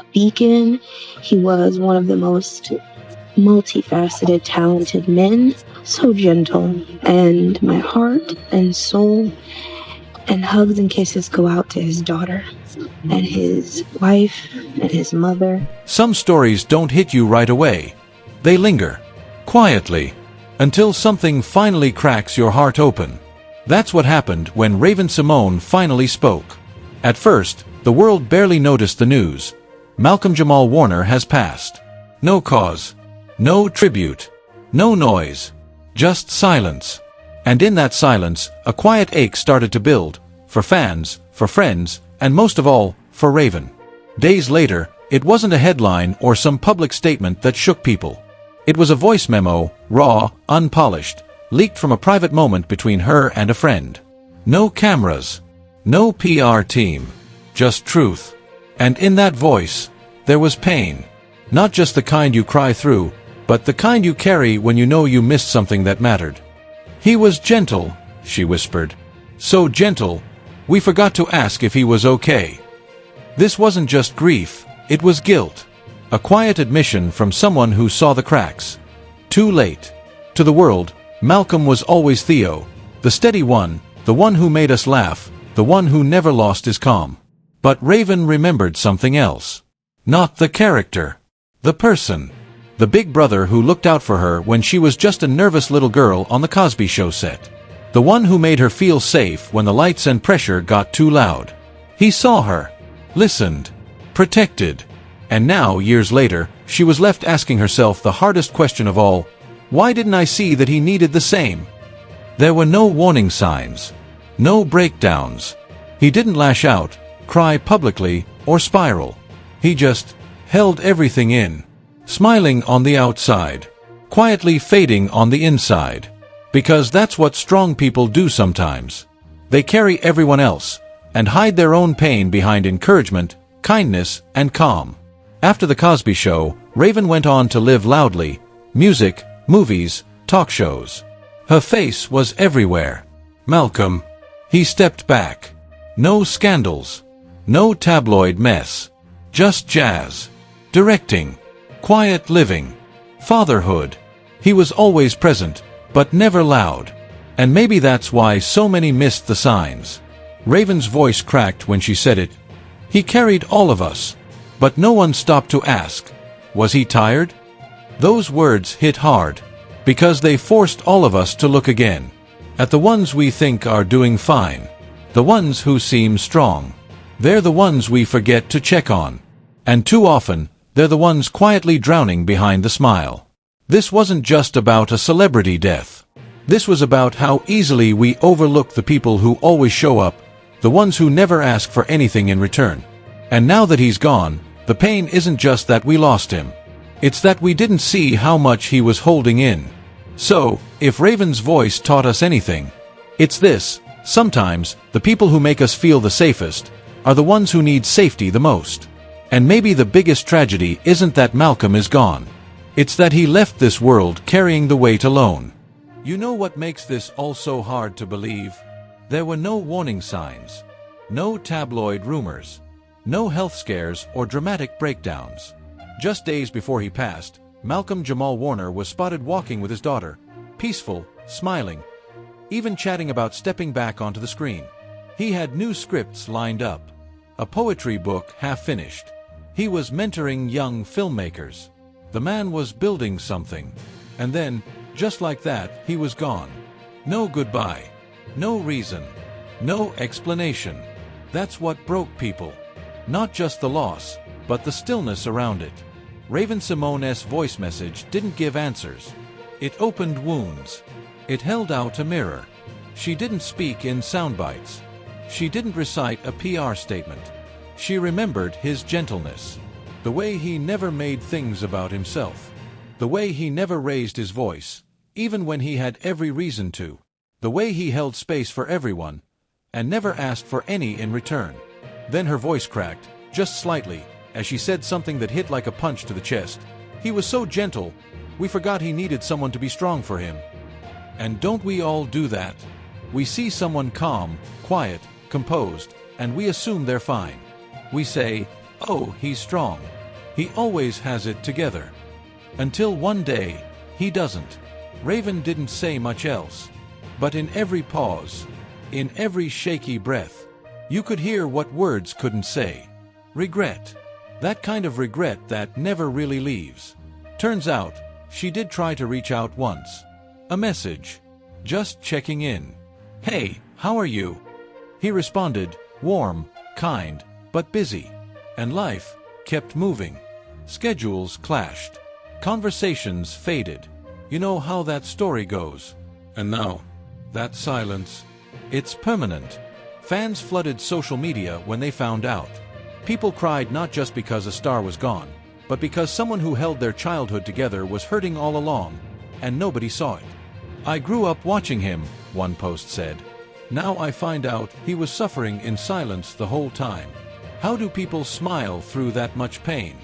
a beacon. He was one of the most multifaceted, talented men, so gentle. And my heart and soul and hugs and kisses go out to his daughter and his wife and his mother. Some stories don't hit you right away. They linger, quietly, until something finally cracks your heart open. That's what happened when Raven Symone finally spoke. At first, the world barely noticed the news. Malcolm-Jamal Warner has passed. No cause, no tribute, no noise, just silence. And in that silence, a quiet ache started to build, for fans, for friends, and most of all, for Raven. Days later, it wasn't a headline or some public statement that shook people. It was a voice memo, raw, unpolished, leaked from a private moment between her and a friend. No cameras, no PR team, just truth. And in that voice, there was pain. Not just the kind you cry through, but the kind you carry when you know you missed something that mattered. "He was gentle," she whispered. "So gentle, we forgot to ask if he was okay." This wasn't just grief, it was guilt. A quiet admission from someone who saw the cracks. Too late. To the world, Malcolm was always Theo, the steady one, the one who made us laugh, the one who never lost his calm. But Raven remembered something else. Not the character. The person. The big brother who looked out for her when she was just a nervous little girl on the Cosby Show set. The one who made her feel safe when the lights and pressure got too loud. He saw her. Listened. Protected. And now, years later, she was left asking herself the hardest question of all. Why didn't I see that he needed the same? There were no warning signs. No breakdowns. He didn't lash out, cry publicly, or spiral. He just held everything in. Smiling on the outside. Quietly fading on the inside. Because that's what strong people do sometimes. They carry everyone else, and hide their own pain behind encouragement, kindness, and calm. After the Cosby Show, Raven went on to live loudly. Music, movies, talk shows. Her face was everywhere. Malcolm. He stepped back. No scandals. No tabloid mess. Just jazz. Directing. Quiet living. Fatherhood. He was always present, but never loud. And maybe that's why so many missed the signs. Raven's voice cracked when she said it. He carried all of us. But no one stopped to ask, was he tired? Those words hit hard, because they forced all of us to look again. At the ones we think are doing fine. The ones who seem strong. They're the ones we forget to check on. And too often, they're the ones quietly drowning behind the smile. This wasn't just about a celebrity death. This was about how easily we overlook the people who always show up, the ones who never ask for anything in return. And now that he's gone, the pain isn't just that we lost him. It's that we didn't see how much he was holding in. So, if Raven's voice taught us anything, it's this: sometimes, the people who make us feel the safest are the ones who need safety the most. And maybe the biggest tragedy isn't that Malcolm is gone. It's that he left this world carrying the weight alone. You know what makes this all so hard to believe? There were no warning signs, no tabloid rumors, no health scares or dramatic breakdowns. Just days before he passed, Malcolm-Jamal Warner was spotted walking with his daughter, peaceful, smiling, even chatting about stepping back onto the screen. He had new scripts lined up, a poetry book half finished. He was mentoring young filmmakers. The man was building something. And then, just like that, he was gone. No goodbye. No reason. No explanation. That's what broke people. Not just the loss, but the stillness around it. Raven Symoné's voice message didn't give answers. It opened wounds. It held out a mirror. She didn't speak in sound bites. She didn't recite a PR statement. She remembered his gentleness. The way he never made things about himself. The way he never raised his voice, even when he had every reason to. The way he held space for everyone, and never asked for any in return. Then her voice cracked, just slightly, as she said something that hit like a punch to the chest. He was so gentle, we forgot he needed someone to be strong for him. And don't we all do that? We see someone calm, quiet, composed, and we assume they're fine. We say, Oh, he's strong. He always has it together. Until one day, he doesn't. Raven didn't say much else. But in every pause, in every shaky breath, you could hear what words couldn't say. Regret. That kind of regret that never really leaves. Turns out, she did try to reach out once. A message. Just checking in. Hey, how are you? He responded, warm, kind, but busy. And life kept moving. Schedules clashed. Conversations faded. You know how that story goes. And now, that silence. It's permanent. Fans flooded social media when they found out. People cried not just because a star was gone, but because someone who held their childhood together was hurting all along, and nobody saw it. I grew up watching him, one post said. Now I find out he was suffering in silence the whole time. How do people smile through that much pain?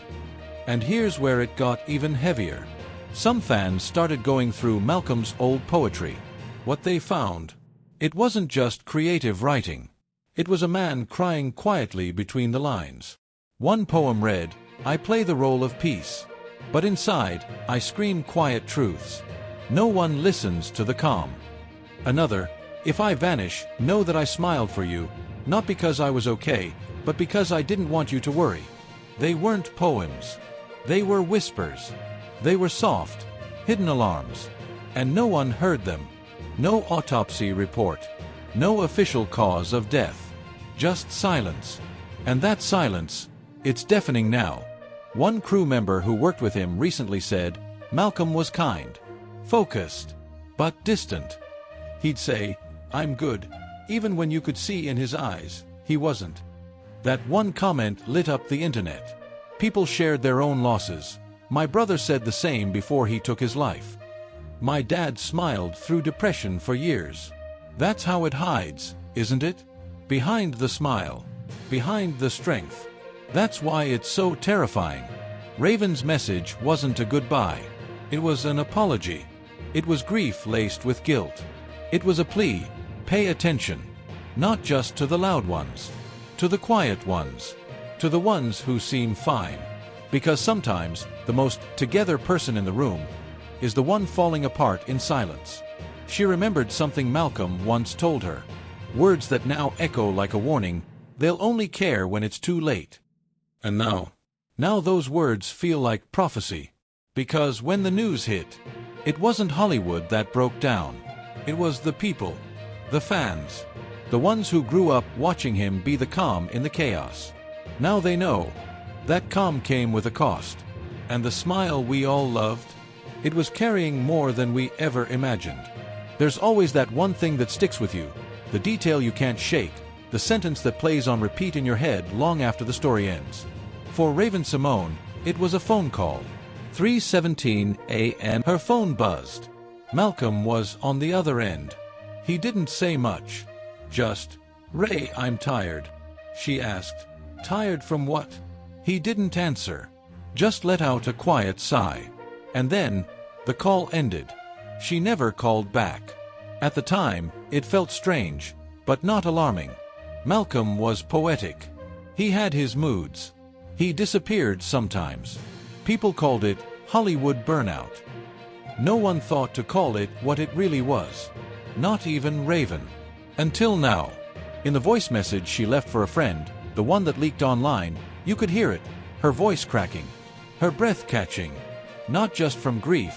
And here's where it got even heavier. Some fans started going through Malcolm's old poetry. What they found, it wasn't just creative writing. It was a man crying quietly between the lines. One poem read, I play the role of peace, but inside, I scream quiet truths. No one listens to the calm. Another, if I vanish, know that I smiled for you, not because I was okay, but because I didn't want you to worry. They weren't poems. They were whispers. They were soft, hidden alarms. And no one heard them. No autopsy report. No official cause of death. Just silence. And that silence, it's deafening now. One crew member who worked with him recently said, Malcolm was kind, focused, but distant. He'd say, I'm good, even when you could see in his eyes, he wasn't. That one comment lit up the internet. People shared their own losses. My brother said the same before he took his life. My dad smiled through depression for years. That's how it hides, isn't it? Behind the smile. Behind the strength. That's why it's so terrifying. Raven's message wasn't a goodbye. It was an apology. It was grief laced with guilt. It was a plea. Pay attention. Not just to the loud ones. To the quiet ones. To the ones who seem fine. Because sometimes, the most together person in the room is the one falling apart in silence. She remembered something Malcolm once told her. Words that now echo like a warning, they'll only care when it's too late. And now those words feel like prophecy. Because when the news hit, it wasn't Hollywood that broke down. It was the people, the fans, the ones who grew up watching him be the calm in the chaos. Now they know. That calm came with a cost. And the smile we all loved, it was carrying more than we ever imagined. There's always that one thing that sticks with you, the detail you can't shake, the sentence that plays on repeat in your head long after the story ends. For Raven Symone, it was a phone call. 3:17 a.m. Her phone buzzed. Malcolm was on the other end. He didn't say much. Just, Ray, I'm tired. She asked. Tired from what? He didn't answer. Just let out a quiet sigh. And then, the call ended. She never called back. At the time, it felt strange, but not alarming. Malcolm was poetic. He had his moods. He disappeared sometimes. People called it Hollywood burnout. No one thought to call it what it really was. Not even Raven. Until now. In the voice message she left for a friend, the one that leaked online, you could hear it, her voice cracking, her breath catching. Not just from grief,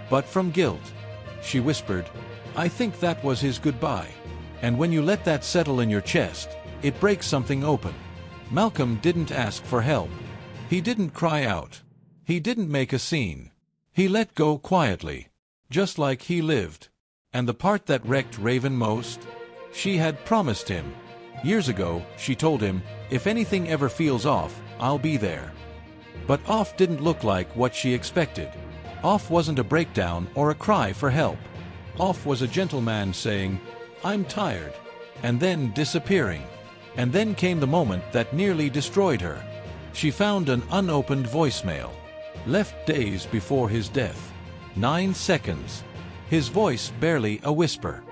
but from guilt. She whispered, I think that was his goodbye. And when you let that settle in your chest, it breaks something open. Malcolm didn't ask for help. He didn't cry out. He didn't make a scene. He let go quietly, just like he lived. And the part that wrecked Raven most? She had promised him. Years ago, she told him, if anything ever feels off, I'll be there. But off didn't look like what she expected. Off wasn't a breakdown or a cry for help. Off was a gentleman saying, I'm tired, and then disappearing. And then came the moment that nearly destroyed her. She found an unopened voicemail, left days before his death. 9 seconds. His voice barely a whisper.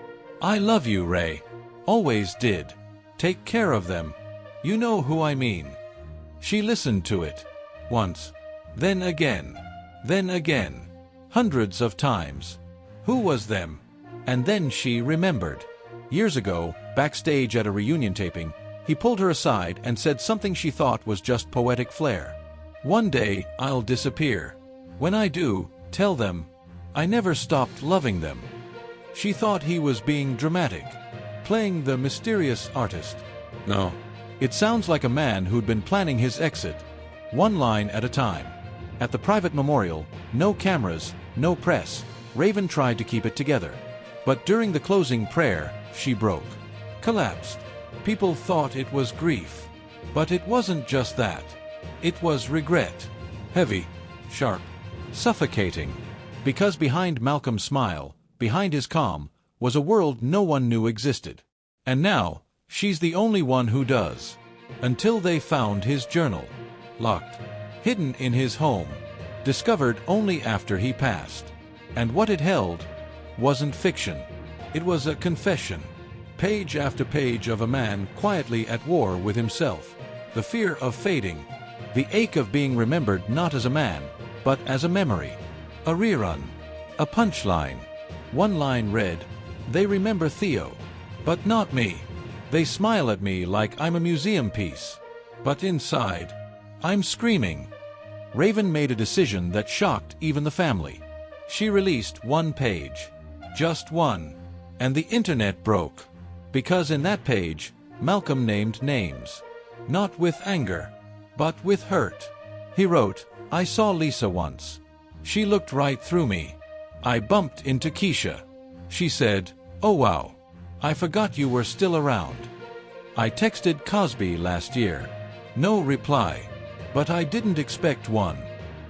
I love you, Ray. Always did. Take care of them. You know who I mean. She listened to it. Once. Then again. Then again. Hundreds of times. Who was them? And then she remembered. Years ago, backstage at a reunion taping, he pulled her aside and said something she thought was just poetic flair. One day, I'll disappear. When I do, tell them, I never stopped loving them. She thought he was being dramatic, playing the mysterious artist. No. It sounds like a man who'd been planning his exit, one line at a time. At the private memorial, no cameras, no press, Raven tried to keep it together. But during the closing prayer, she broke. Collapsed. People thought it was grief. But it wasn't just that. It was regret. Heavy, sharp, suffocating. Because behind Malcolm's smile, behind his calm, was a world no one knew existed. And now, she's the only one who does. Until they found his journal. Locked. Hidden in his home. Discovered only after he passed. And what it held wasn't fiction. It was a confession. Page after page of a man quietly at war with himself. The fear of fading. The ache of being remembered not as a man, but as a memory. A rerun. A punchline. One line read, "They remember Theo, but not me. They smile at me like I'm a museum piece. But inside, I'm screaming." Raven made a decision that shocked even the family. She released one page. Just one. And the internet broke. Because in that page, Malcolm named names. Not with anger, but with hurt. He wrote, "I saw Lisa once. She looked right through me. I bumped into Keisha. She said, 'Oh wow. I forgot you were still around.' I texted Cosby last year. No reply. But I didn't expect one.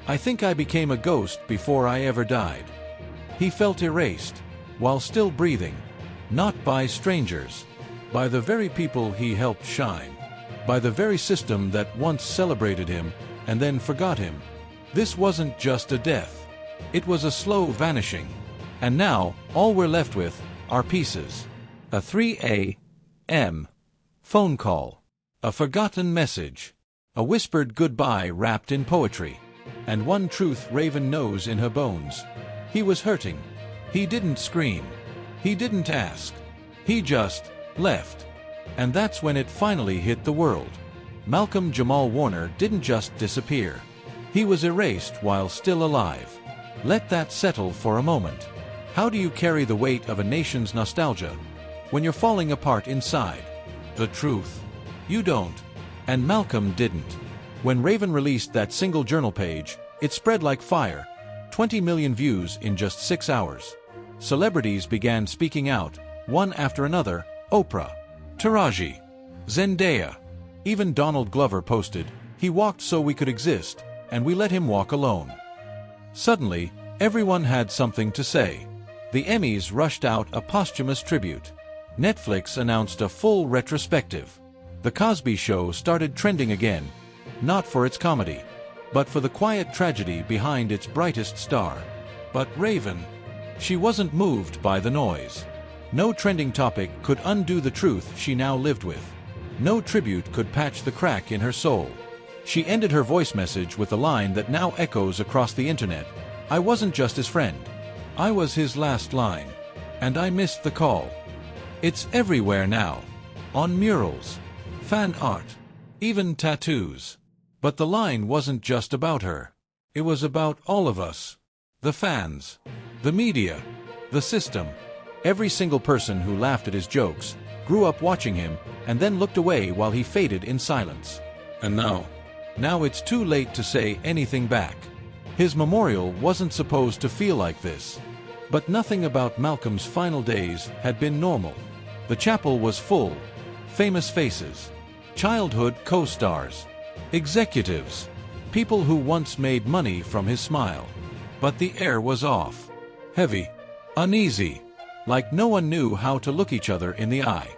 I think I became a ghost before I ever died." He felt erased, while still breathing. Not by strangers. By the very people he helped shine. By the very system that once celebrated him, and then forgot him. This wasn't just a death. It was a slow vanishing. And now, all we're left with are pieces. A 3 a.m. phone call. A forgotten message. A whispered goodbye wrapped in poetry. And one truth Raven knows in her bones. He was hurting. He didn't scream. He didn't ask. He just left. And that's when it finally hit the world. Malcolm-Jamal Warner didn't just disappear. He was erased while still alive. Let that settle for a moment. How do you carry the weight of a nation's nostalgia when you're falling apart inside? The truth. You don't. And Malcolm didn't. When Raven released that single journal page, it spread like fire. 20 million views in just 6 hours. Celebrities began speaking out, one after another. Oprah, Taraji, Zendaya. Even Donald Glover posted, "He walked so we could exist, and we let him walk alone." Suddenly, everyone had something to say. The Emmys rushed out a posthumous tribute. Netflix announced a full retrospective. The Cosby Show started trending again, not for its comedy, but for the quiet tragedy behind its brightest star. But Raven, she wasn't moved by the noise. No trending topic could undo the truth she now lived with. No tribute could patch the crack in her soul. She ended her voice message with a line that now echoes across the internet. "I wasn't just his friend. I was his last line. And I missed the call." It's everywhere now. On murals, fan art, even tattoos. But the line wasn't just about her. It was about all of us. The fans. The media. The system. Every single person who laughed at his jokes, grew up watching him, and then looked away while he faded in silence. And now it's too late to say anything back. His memorial wasn't supposed to feel like this. But nothing about Malcolm's final days had been normal. The chapel was full. Famous faces. Childhood co-stars. Executives. People who once made money from his smile. But the air was off. Heavy. Uneasy. Like no one knew how to look each other in the eye.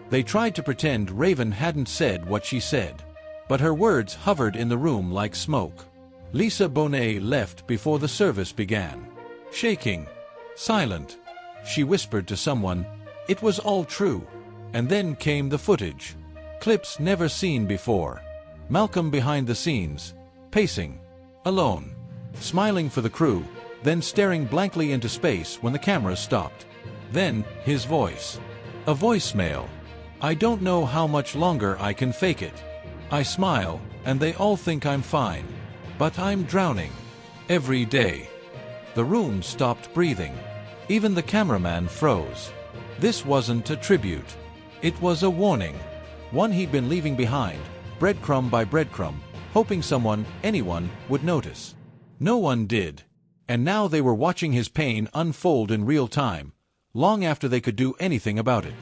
They tried to pretend Raven hadn't said what she said. But her words hovered in the room like smoke. Lisa Bonet left before the service began. Shaking. Silent. She whispered to someone, "It was all true." And then came the footage. Clips never seen before. Malcolm behind the scenes, pacing, alone, smiling for the crew, then staring blankly into space when the cameras stopped. Then, his voice. A voicemail. I don't know how much longer I can fake it. I smile, and they all think I'm fine. But I'm drowning. Every day. The room stopped breathing. Even the cameraman froze. This wasn't a tribute. It was a warning. One he'd been leaving behind, breadcrumb by breadcrumb, hoping someone, anyone, would notice. No one did. And now they were watching his pain unfold in real time, long after they could do anything about it.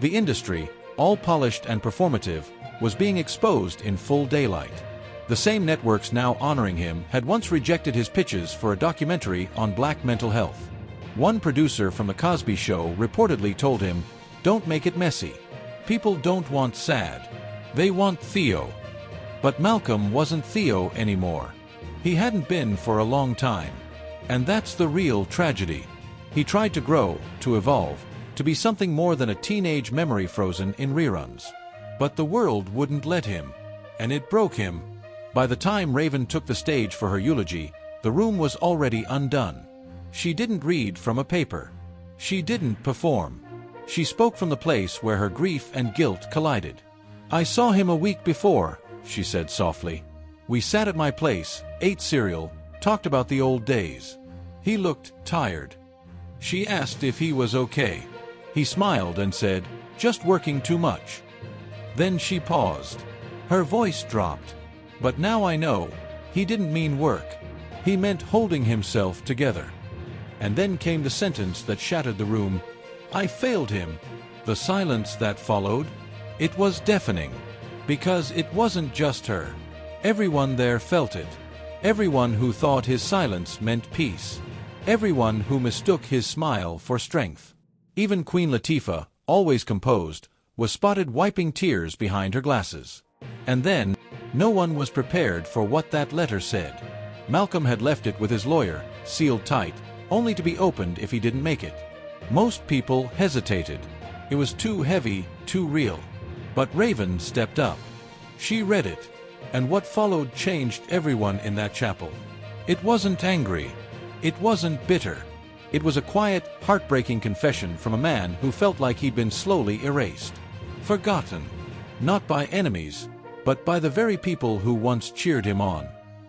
The industry, all polished and performative, was being exposed in full daylight. The same networks now honoring him had once rejected his pitches for a documentary on black mental health. One producer from The Cosby Show reportedly told him, "Don't make it messy. People don't want sad. They want Theo." But Malcolm wasn't Theo anymore. He hadn't been for a long time. And that's the real tragedy. He tried to grow, to evolve, to be something more than a teenage memory frozen in reruns. But the world wouldn't let him. And it broke him. By the time Raven took the stage for her eulogy, the room was already undone. She didn't read from a paper. She didn't perform. She spoke from the place where her grief and guilt collided. "I saw him a week before," she said softly. "We sat at my place, ate cereal, talked about the old days. He looked tired." She asked if he was okay. He smiled and said, "Just working too much." Then she paused. Her voice dropped. "But now I know, he didn't mean work. He meant holding himself together." And then came the sentence that shattered the room. "I failed him." The silence that followed, it was deafening. Because it wasn't just her. Everyone there felt it. Everyone who thought his silence meant peace. Everyone who mistook his smile for strength. Even Queen Latifah, always composed, was spotted wiping tears behind her glasses. And then, no one was prepared for what that letter said. Malcolm had left it with his lawyer, sealed tight, only to be opened if he didn't make it. Most people hesitated. It was too heavy, too real. But Raven stepped up. She read it. And what followed changed everyone in that chapel. It wasn't angry. It wasn't bitter. It was a quiet, heartbreaking confession from a man who felt like he'd been slowly erased. Forgotten. Not by enemies, but by the very people who once cheered him on.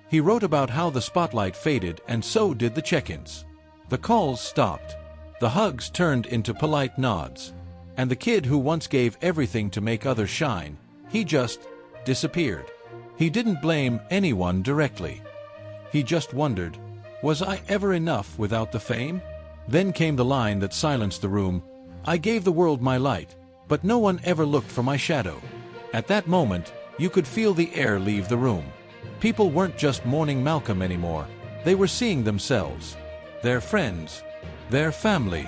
He wrote about how the spotlight faded and so did the check-ins. The calls stopped. The hugs turned into polite nods. And the kid who once gave everything to make others shine, he just disappeared. He didn't blame anyone directly. He just wondered, was I ever enough without the fame? Then came the line that silenced the room. I gave the world my light, but no one ever looked for my shadow. At that moment, you could feel the air leave the room. People weren't just mourning Malcolm anymore. They were seeing themselves, their friends, their family,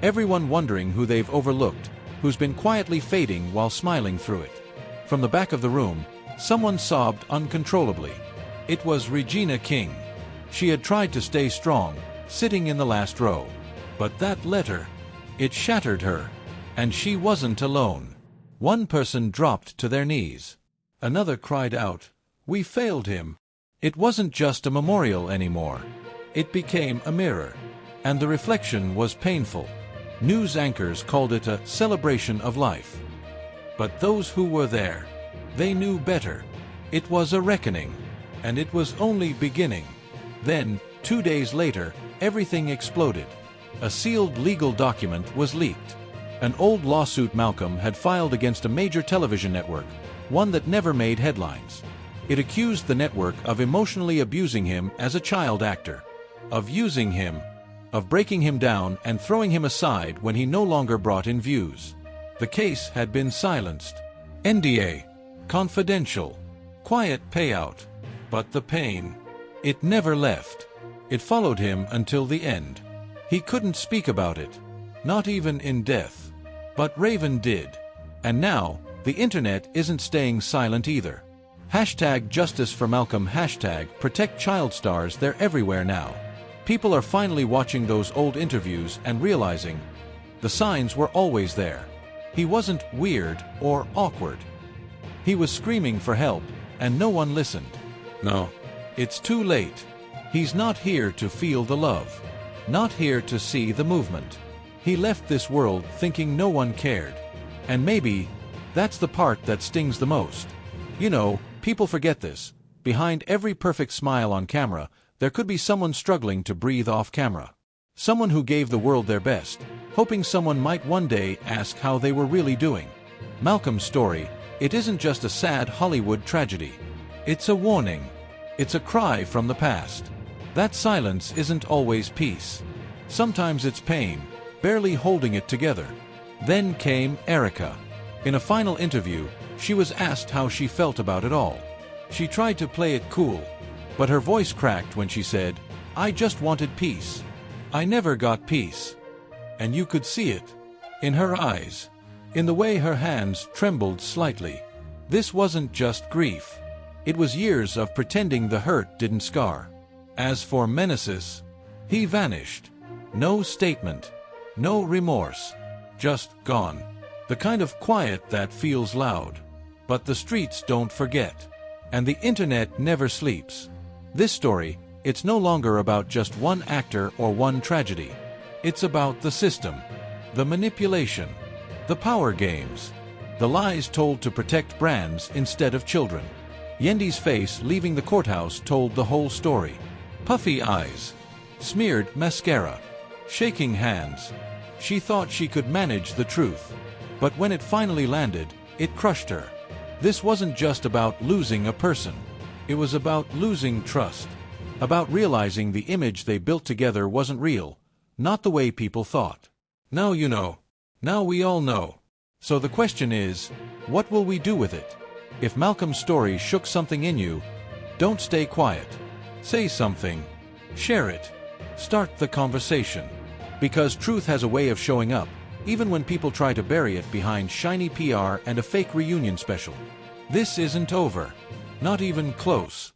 everyone wondering who they've overlooked, who's been quietly fading while smiling through it. From the back of the room, someone sobbed uncontrollably. It was Regina King. She had tried to stay strong, sitting in the last row. But that letter, it shattered her. And she wasn't alone. One person dropped to their knees. Another cried out, "We failed him." It wasn't just a memorial anymore. It became a mirror. And the reflection was painful. News anchors called it a celebration of life. But those who were there, they knew better. It was a reckoning. And it was only beginning. Then, 2 days later, everything exploded. A sealed legal document was leaked. An old lawsuit Malcolm had filed against a major television network, one that never made headlines. It accused the network of emotionally abusing him as a child actor, of using him, of breaking him down and throwing him aside when he no longer brought in views. The case had been silenced. NDA. Confidential. Quiet payout. But the pain, it never left. It followed him until the end. He couldn't speak about it, not even in death. But Raven did. And now, the internet isn't staying silent either. Hashtag Justice for Malcolm, hashtag Protect Child Stars, they're everywhere now. People are finally watching those old interviews and realizing the signs were always there. He wasn't weird or awkward. He was screaming for help, and no one listened. No. It's too late. He's not here to feel the love. Not here to see the movement. He left this world thinking no one cared. And maybe that's the part that stings the most. You know, people forget this. Behind every perfect smile on camera, there could be someone struggling to breathe off camera. Someone who gave the world their best, hoping someone might one day ask how they were really doing. Malcolm's story, it isn't just a sad Hollywood tragedy. It's a warning. It's a cry from the past. That silence isn't always peace. Sometimes it's pain, barely holding it together. Then came Erica. In a final interview, she was asked how she felt about it all. She tried to play it cool, but her voice cracked when she said, "I just wanted peace. I never got peace." And you could see it. In her eyes. In the way her hands trembled slightly. This wasn't just grief. It was years of pretending the hurt didn't scar. As for Meneses, he vanished. No statement. No remorse. Just gone. The kind of quiet that feels loud. But the streets don't forget. And the internet never sleeps. This story, it's no longer about just one actor or one tragedy. It's about the system, the manipulation, the power games, the lies told to protect brands instead of children. Yendi's face leaving the courthouse told the whole story. Puffy eyes, smeared mascara, shaking hands. She thought she could manage the truth. But when it finally landed, it crushed her. This wasn't just about losing a person. It was about losing trust. About realizing the image they built together wasn't real, not the way people thought. Now you know. Now we all know. So the question is, what will we do with it? If Malcolm's story shook something in you, don't stay quiet. Say something. Share it. Start the conversation. Because truth has a way of showing up, even when people try to bury it behind shiny PR and a fake reunion special. This isn't over. Not even close.